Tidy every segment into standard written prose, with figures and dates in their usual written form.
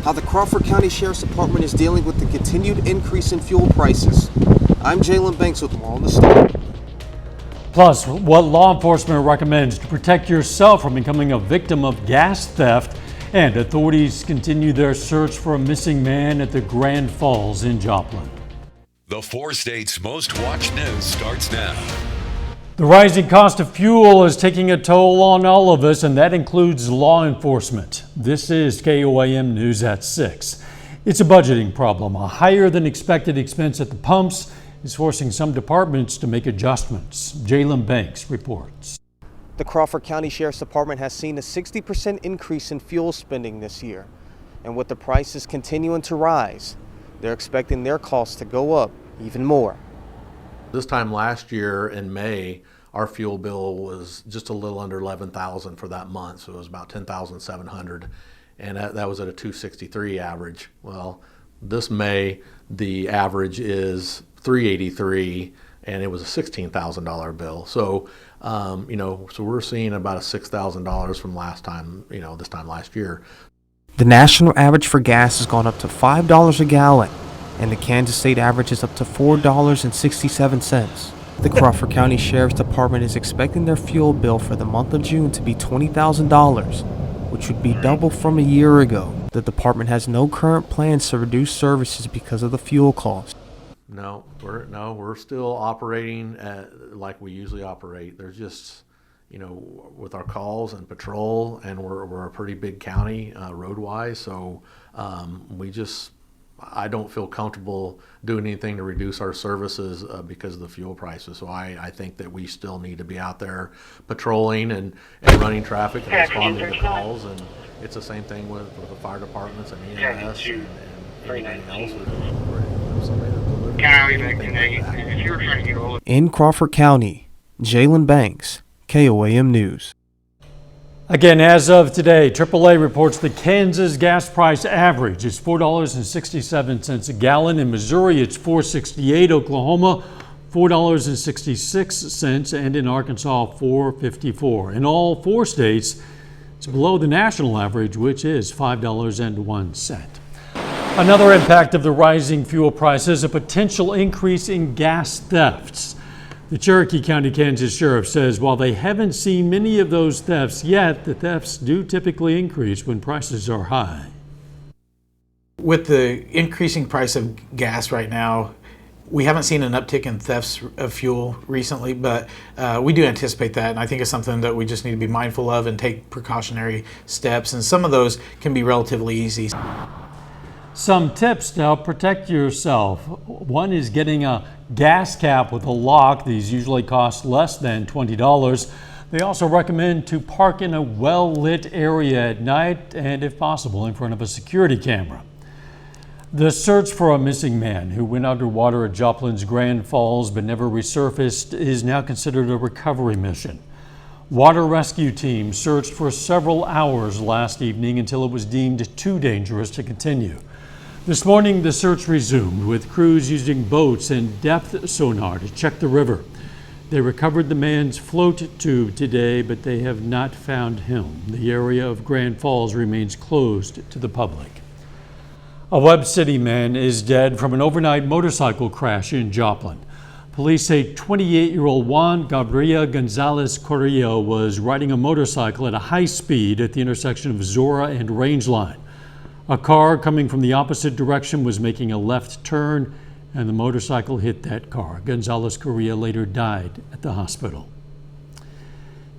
how the Crawford County Sheriff's Department is dealing with the continued increase in fuel prices. I'm Jalen Banks with more on the story. Plus, what law enforcement recommends to protect yourself from becoming a victim of gas theft, and authorities continue their search for a missing man at the Grand Falls in Joplin. The 4 states' most watched news starts now. The rising cost of fuel is taking a toll on all of us, and that includes law enforcement. This is KOAM News at 6. It's a budgeting problem. A higher than expected expense at the pumps is forcing some departments to make adjustments. Jalen Banks reports. The Crawford County Sheriff's Department has seen a 60% increase in fuel spending this year. And with the prices continuing to rise, they're expecting their costs to go up even more. This time last year in May, our fuel bill was just a little under $11,000 for that month, so it was about $10,700, and that was at a 263 average. Well, this May, the average is $383, and it was a $16,000 bill. So, so we're seeing about a $6,000 from last time, this time last year. The national average for gas has gone up to $5 a gallon, and the Kansas State average is up to $4.67. The Crawford County Sheriff's Department is expecting their fuel bill for the month of June to be $20,000, which would be double from a year ago. The department has no current plans to reduce services because of the fuel cost. No, we're still operating like we usually operate. There's just, with our calls and patrol, and we're a pretty big county road-wise, so I don't feel comfortable doing anything to reduce our services because of the fuel prices. So I think that we still need to be out there patrolling and running traffic and responding to calls. And it's the same thing with the fire departments and EMS and anything else. In Crawford County, Jalen Banks, KOAM News. Again, as of today, AAA reports the Kansas gas price average is $4.67 a gallon. In Missouri, it's $4.68. Oklahoma, $4.66, and in Arkansas, $4.54. In all 4 states, it's below the national average, which is $5.01. Another impact of the rising fuel prices, a potential increase in gas thefts. The Cherokee County, Kansas Sheriff says while they haven't seen many of those thefts yet, the thefts do typically increase when prices are high. With the increasing price of gas right now, we haven't seen an uptick in thefts of fuel recently, but we do anticipate that, and I think it's something that we just need to be mindful of and take precautionary steps, and some of those can be relatively easy. Some tips to help protect yourself. One is getting a gas cap with a lock. These usually cost less than $20. They also recommend to park in a well-lit area at night and, if possible, in front of a security camera. The search for a missing man who went underwater at Joplin's Grand Falls but never resurfaced is now considered a recovery mission. Water rescue teams searched for several hours last evening until it was deemed too dangerous to continue. This morning, the search resumed with crews using boats and depth sonar to check the river. They recovered the man's float tube today, but they have not found him. The area of Grand Falls remains closed to the public. A Webb City man is dead from an overnight motorcycle crash in Joplin. Police say 28-year-old Juan Gabriel Gonzalez Correa was riding a motorcycle at a high speed at the intersection of Zora and Rangeline. A car coming from the opposite direction was making a left turn, and the motorcycle hit that car. Gonzalez Correa later died at the hospital.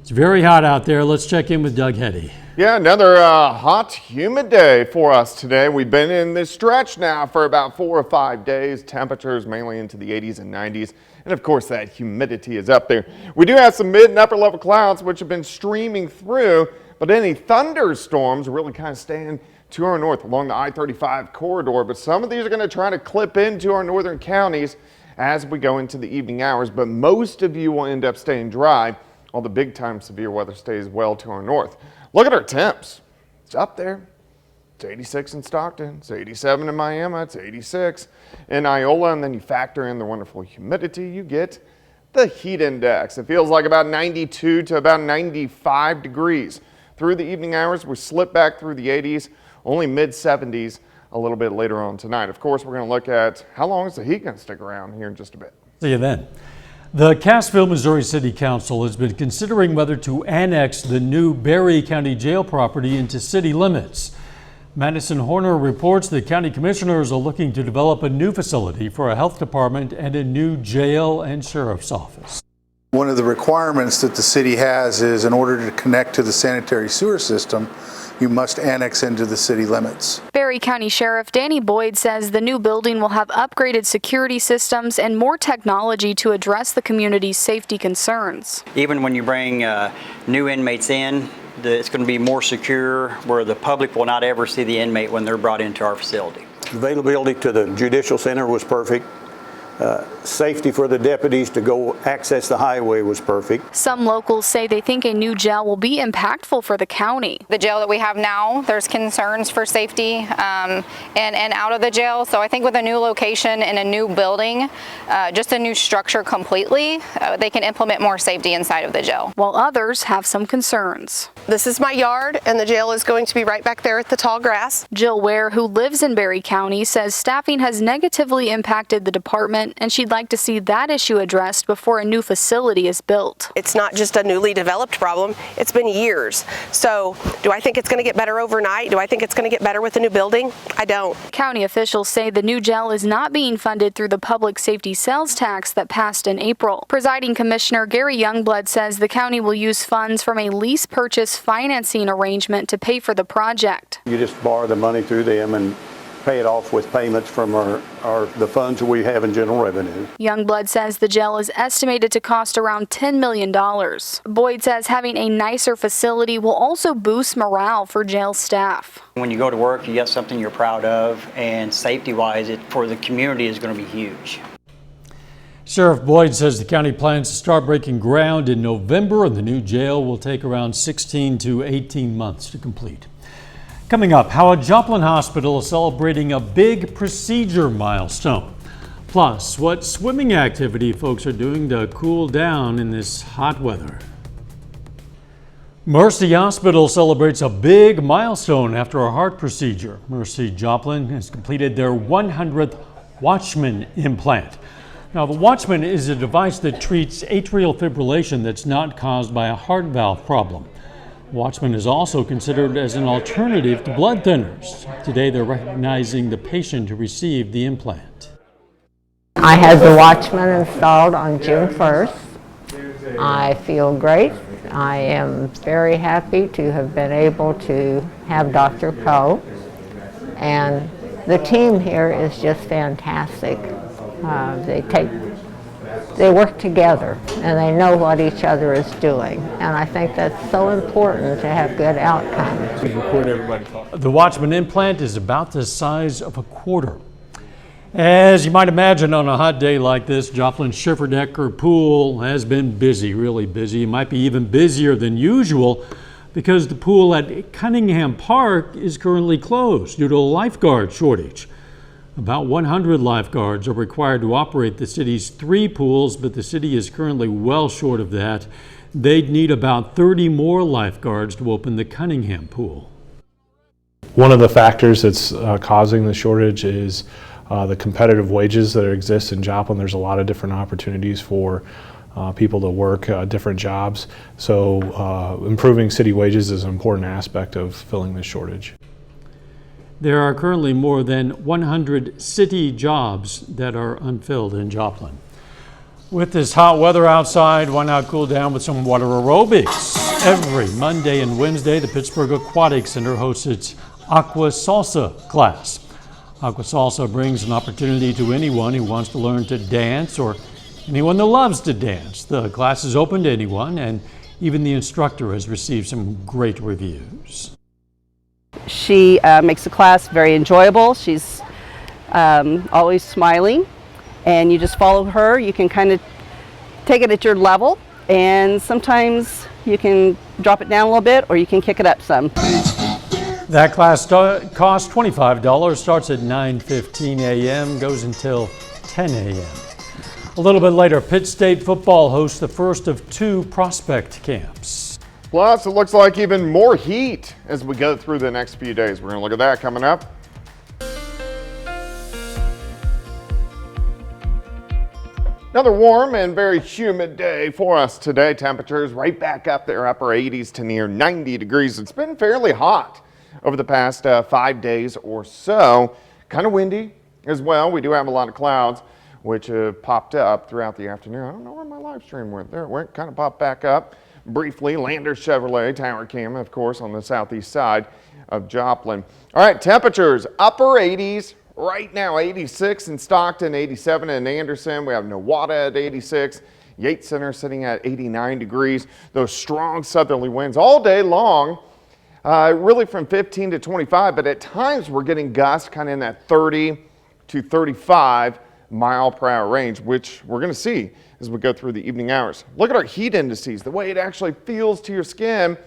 It's very hot out there. Let's check in with Doug Heddy. Yeah, another hot, humid day for us today. We've been in this stretch now for about 4 or 5 days. Temperatures mainly into the 80s and 90s. And of course, that humidity is up there. We do have some mid and upper level clouds which have been streaming through, but any thunderstorms really kind of staying to our north along the I-35 corridor, but some of these are going to try to clip into our northern counties as we go into the evening hours, but most of you will end up staying dry, while the big time severe weather stays well to our north. Look at our temps. It's up there. It's 86 in Stockton. It's 87 in Miami. It's 86 in Iola, and then you factor in the wonderful humidity, you get the heat index. It feels like about 92 to about 95 degrees. Through the evening hours, we slip back through the 80s. only mid-70s a little bit later on tonight. Of course, we're going to look at how long is the heat going to stick around here in just a bit. See you then. The Cassville, Missouri City Council has been considering whether to annex the new Berry County Jail property into city limits. Madison Horner reports the county commissioners are looking to develop a new facility for a health department and a new jail and sheriff's office. One of the requirements that the city has is in order to connect to the sanitary sewer system, you must annex into the city limits. Berry County Sheriff Danny Boyd says the new building will have upgraded security systems and more technology to address the community's safety concerns. Even when you bring new inmates in, it's going to be more secure, where the public will not ever see the inmate when they're brought into our facility. Availability to the Judicial Center was perfect. Safety for the deputies to go access the highway was perfect. Some locals say they think a new jail will be impactful for the county. The jail that we have now, there's concerns for safety in and out of the jail. So I think with a new location and a new building, just a new structure completely, they can implement more safety inside of the jail. While others have some concerns. This is my yard, and the jail is going to be right back there at the tall grass. Jill Ware, who lives in Berry County, says staffing has negatively impacted the department, and she'd like to see that issue addressed before a new facility is built. It's not just a newly developed problem, it's been years. So do I think it's going to get better overnight? Do I think it's going to get better with a new building? I don't. County officials say the new jail is not being funded through the public safety sales tax that passed in April. Presiding Commissioner Gary Youngblood says the county will use funds from a lease purchase financing arrangement to pay for the project. You just borrow the money through them and pay it off with payments from the funds we have in general revenue. Youngblood says the jail is estimated to cost around $10 million. Boyd says having a nicer facility will also boost morale for jail staff. When you go to work, you get something you're proud of, and safety-wise, it for the community is going to be huge. Sheriff Boyd says the county plans to start breaking ground in November, and the new jail will take around 16 to 18 months to complete. Coming up, how a Joplin hospital is celebrating a big procedure milestone. Plus, what swimming activity folks are doing to cool down in this hot weather. Mercy Hospital celebrates a big milestone after a heart procedure. Mercy Joplin has completed their 100th Watchman Implant. Now, the Watchman is a device that treats atrial fibrillation that's not caused by a heart valve problem. Watchman is also considered as an alternative to blood thinners. Today, they're recognizing the patient who received the implant. I had the Watchman installed on June 1st. I feel great. I am very happy to have been able to have Dr. Poe. And the team here is just fantastic. They work together and they know what each other is doing. And I think that's so important to have good outcomes. The Watchman implant is about the size of a quarter. As you might imagine, on a hot day like this, Joplin's Schifferdecker pool has been busy, really busy. It might be even busier than usual because the pool at Cunningham Park is currently closed due to a lifeguard shortage. About 100 lifeguards are required to operate the city's 3 pools, but the city is currently well short of that. They'd need about 30 more lifeguards to open the Cunningham pool. One of the factors that's causing the shortage is the competitive wages that exist in Joplin. There's a lot of different opportunities for people to work different jobs. So improving city wages is an important aspect of filling this shortage. There are currently more than 100 city jobs that are unfilled in Joplin. With this hot weather outside, why not cool down with some water aerobics? Every Monday and Wednesday, the Pittsburgh Aquatic Center hosts its Aqua Salsa class. Aqua Salsa brings an opportunity to anyone who wants to learn to dance or anyone that loves to dance. The class is open to anyone, and even the instructor has received some great reviews. She makes the class very enjoyable. She's always smiling, and you just follow her. You can kind of take it at your level, and sometimes you can drop it down a little bit, or you can kick it up some. That class costs $25, starts at 9:15 a.m., goes until 10 a.m. A little bit later, Pitt State football hosts the first of 2 prospect camps. Plus, it looks like even more heat as we go through the next few days. We're going to look at that coming up. Another warm and very humid day for us today. Temperatures right back up there, upper 80s to near 90 degrees. It's been fairly hot over the past 5 days or so. Kind of windy as well. We do have a lot of clouds which have popped up throughout the afternoon. I don't know where my live stream went. There it went, kind of popped back up briefly. Lander Chevrolet Tower Cam, of course, on the southeast side of Joplin. All right, temperatures upper 80s. Right now, 86 in Stockton, 87 in Anderson. We have Nowata at 86. Yates Center sitting at 89 degrees. Those strong southerly winds all day long, really from 15 to 25, but at times we're getting gusts kind of in that 30 to 35 mile per hour range, which we're going to see as we go through the evening hours. Look at our heat indices, the way it actually feels to your skin.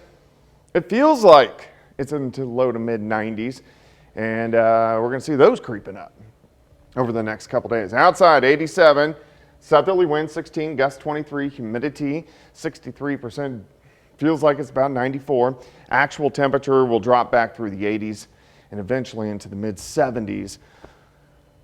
It feels like it's into low to mid 90s. And we're going to see those creeping up over the next couple days. Outside, 87, southerly wind 16, gust 23, humidity 63%. Feels like it's about 94. Actual temperature will drop back through the 80s and eventually into the mid 70s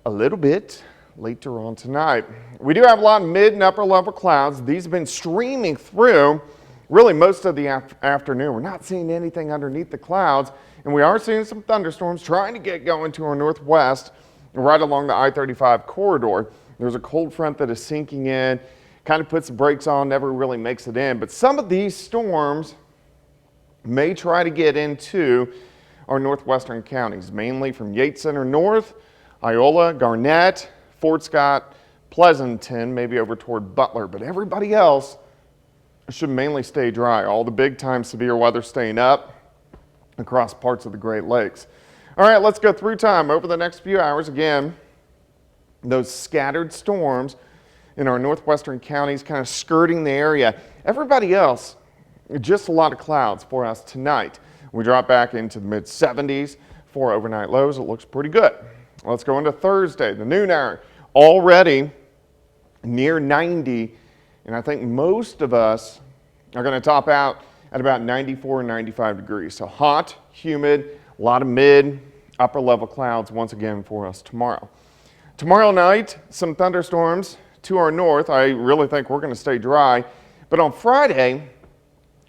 a little bit later on tonight. We do have a lot of mid and upper level clouds. These have been streaming through really most of the afternoon. We're not seeing anything underneath the clouds. And we are seeing some thunderstorms trying to get going to our northwest right along the I-35 corridor. There's a cold front that is sinking in, kind of puts the brakes on, never really makes it in. But some of these storms may try to get into our northwestern counties, mainly from Yates Center north, Iola, Garnett, Fort Scott, Pleasanton, maybe over toward Butler. But everybody else should mainly stay dry. All the big time severe weather staying up across parts of the Great Lakes. All right, let's go through time over the next few hours. Again, those scattered storms in our northwestern counties kind of skirting the area. Everybody else, just a lot of clouds for us tonight. We drop back into the mid 70s for overnight lows. It looks pretty good. Let's go into Thursday, the noon hour, already near 90. And I think most of us are going to top out at about 94 and 95 degrees. So hot, humid, a lot of mid, upper level clouds once again for us tomorrow. Tomorrow night, some thunderstorms to our north. I really think we're going to stay dry. But on Friday,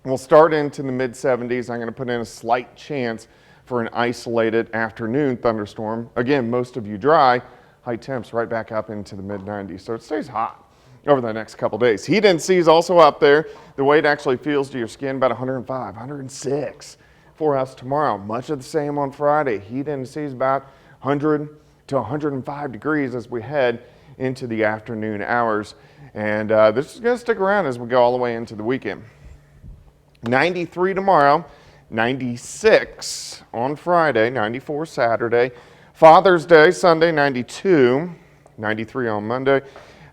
we'll start into the mid 70s. I'm going to put in a slight chance for an isolated afternoon thunderstorm. Again, most of you dry. High temps right back up into the mid 90s. So it stays hot over the next couple days. Heat indices also up there. The way it actually feels to your skin, about 105, 106 for us tomorrow. Much of the same on Friday. Heat indices about 100 to 105 degrees as we head into the afternoon hours. And this is going to stick around as we go all the way into the weekend. 93 tomorrow, 96 on Friday, 94 Saturday. Father's Day, Sunday, 92, 93 on Monday.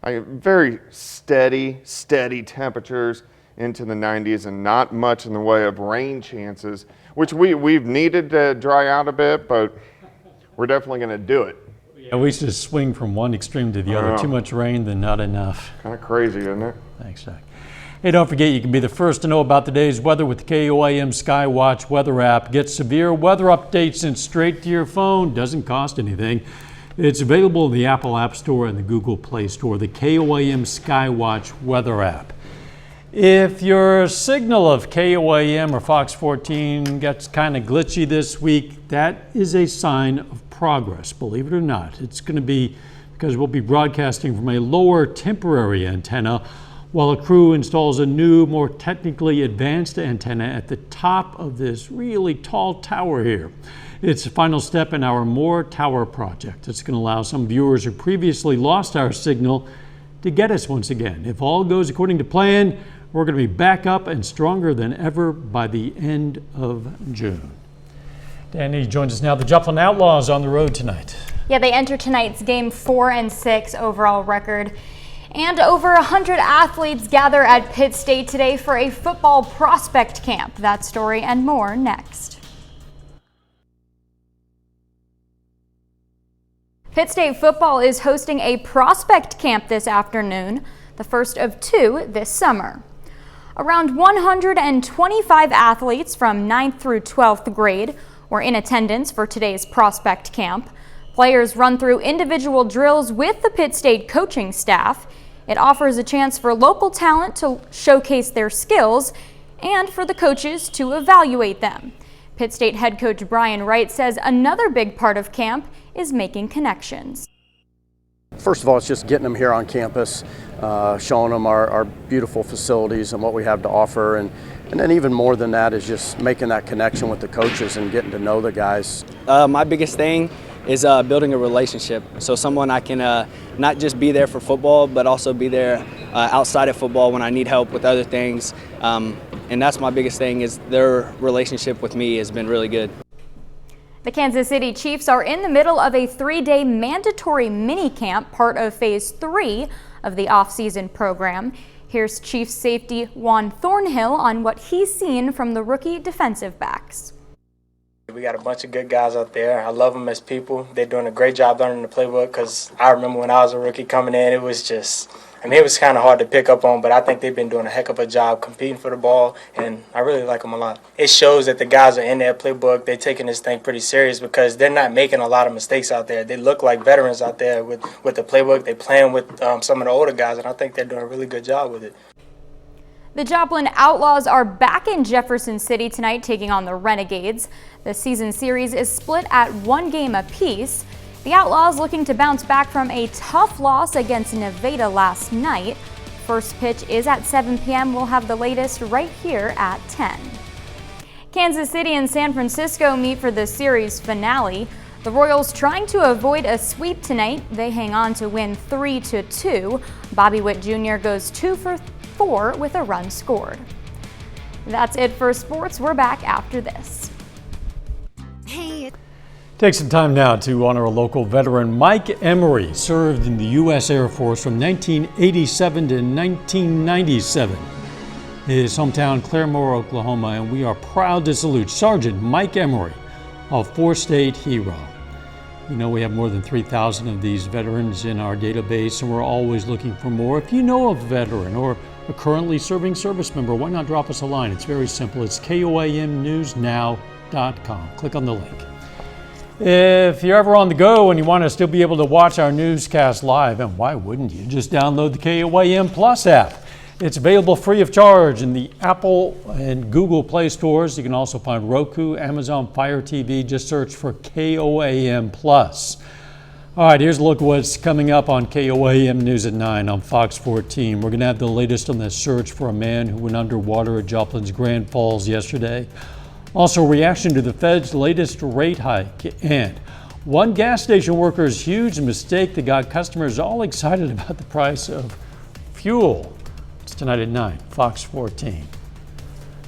Very steady temperatures into the 90s and not much in the way of rain chances, which we've needed to dry out a bit, but we're definitely going to do it. Yeah, we just swing from one extreme to the other. Too much rain, then not enough. Kind of crazy, isn't it? Thanks, Jack. Hey, don't forget you can be the first to know about today's weather with the KOAM Skywatch weather app. Get severe weather updates sent straight to your phone. Doesn't cost anything. It's available in the Apple App Store and the Google Play Store, the KOAM Skywatch weather app. If your signal of KOAM or Fox 14 gets kind of glitchy this week, that is a sign of progress, believe it or not. It's going to be because we'll be broadcasting from a lower temporary antenna while a crew installs a new, more technically advanced antenna at the top of this really tall tower here. It's the final step in our More Tower project. It's going to allow some viewers who previously lost our signal to get us once again. If all goes according to plan, we're going to be back up and stronger than ever by the end of June. Danny joins us now. The Joplin Outlaws on the road tonight. Yeah, they enter tonight's game 4-6 overall record. And over 100 athletes gather at Pitt State today for a football prospect camp. That story and more next. Pitt State football is hosting a prospect camp this afternoon, the first of two this summer. Around 125 athletes from 9th through 12th grade were in attendance for today's prospect camp. Players run through individual drills with the Pitt State coaching staff. It offers a chance for local talent to showcase their skills and for the coaches to evaluate them. Pitt State head coach Brian Wright says another big part of camp is making connections. First of all, it's just getting them here on campus, showing them our beautiful facilities and what we have to offer. And then even more than that is just making that connection with the coaches and getting to know the guys. My biggest thing is building a relationship. So someone I can not just be there for football, but also be there outside of football when I need help with other things. And that's my biggest thing, is their relationship with me has been really good. The Kansas City Chiefs are in the middle of a 3-day mandatory mini camp, part of Phase 3 of the off-season program. Here's Chiefs safety Juan Thornhill on what he's seen from the rookie defensive backs. We got a bunch of good guys out there. I love them as people. They're doing a great job learning the playbook, because I remember when I was a rookie coming in, it was just, it was kind of hard to pick up on, but I think they've been doing a heck of a job competing for the ball, and I really like them a lot. It shows that the guys are in their playbook. They're taking this thing pretty serious, because they're not making a lot of mistakes out there. They look like veterans out there with the playbook. They're playing with some of the older guys, and I think they're doing a really good job with it. The Joplin Outlaws are back in Jefferson City tonight, taking on the Renegades. The season series is split at 1 game apiece. The Outlaws looking to bounce back from a tough loss against Nevada last night. First pitch is at 7 p.m. We'll have the latest right here at 10. Kansas City and San Francisco meet for the series finale. The Royals trying to avoid a sweep tonight. They hang on to win 3-2. Bobby Witt Jr. goes 2 for 4 with a run scored. That's it for sports. We're back after this. Take some time now to honor a local veteran. Mike Emery served in the U.S. Air Force from 1987 to 1997. His hometown, Claremore, Oklahoma, and we are proud to salute Sergeant Mike Emery, a 4-state hero. You know, we have more than 3,000 of these veterans in our database, and we're always looking for more. If you know a veteran or a currently serving service member, why not drop us a line? It's very simple. It's koamnewsnow.com. Click on the link. If you're ever on the go and you want to still be able to watch our newscast live, and why wouldn't you, just download the KOAM Plus app. It's available free of charge in the Apple and Google Play stores. You can also find Roku, Amazon Fire TV. Just search for KOAM Plus. All right, here's a look at what's coming up on KOAM News at 9 on Fox 14. We're going to have the latest on the search for a man who went underwater at Joplin's Grand Falls yesterday. Also, reaction to the Fed's latest rate hike, and one gas station worker's huge mistake that got customers all excited about the price of fuel. It's tonight at 9, Fox 14.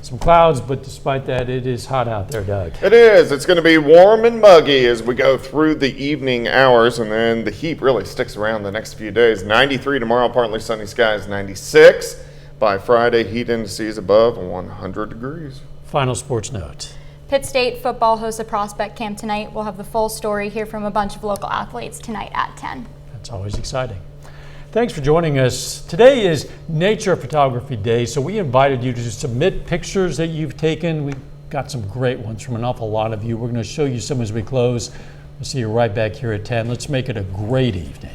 Some clouds, but despite that, it is hot out there, Doug. It is. It's going to be warm and muggy as we go through the evening hours, and then the heat really sticks around the next few days. 93 tomorrow, partly sunny skies, 96. By Friday, heat indices above 100 degrees. Final sports note. Pitt State football hosts a prospect camp tonight. We'll have the full story here from a bunch of local athletes tonight at 10. That's always exciting. Thanks for joining us. Today is Nature Photography Day, so we invited you to submit pictures that you've taken. We've got some great ones from an awful lot of you. We're going to show you some as we close. We'll see you right back here at 10. Let's make it a great evening.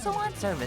Salon service